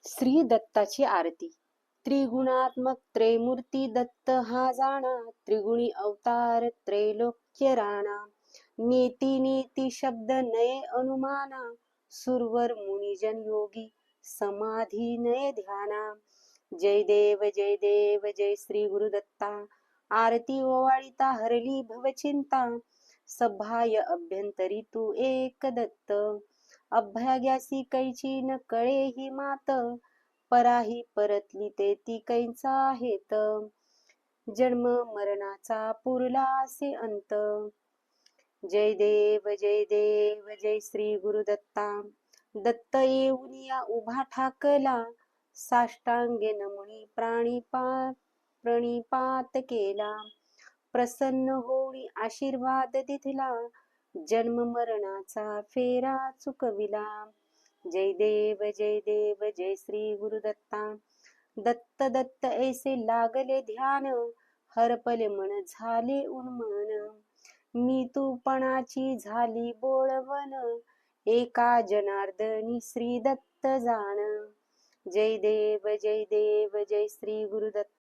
श्री दत्ताची आरती. त्रिगुणात्मक त्रैमूर्ती दत्त हा जाणा, त्रिगुणी अवतार त्रैलोक्य राणा. नेती नेती शब्द नये अनुमाना, सुरवर मुनिजन योगी समाधी नये ध्याना. जय देव जय देव जय श्री गुरुदत्ता. आरती ओवाळिता हरली भवचिंता, सभाय अभ्यंतरी तू एक दत्त. अभ्याग्यासी कैची न कळे ही मात, पराही परतली ते ती कैचा हेत. जन्म मरणाचा पुरला असे अंत. जय देव जय देव जय श्री गुरुदत्ता. दत्त येऊन या उभा ठाकला, साष्टांगे नमुनी प्रणिपात केला. प्रसन्न होऊन आशीर्वाद दिला, जन्म मरणाचा फेरा चुकविला. जय देव जय श्री गुरुदत्ता. दत्त दत्त ऐसे लागले ध्यान, हरपले मन झाले उन्मन. मी तूपणाची झाली बोळवण, एका जनार्दनी श्री दत्त जाण. जय देव जय श्री गुरुदत्ता.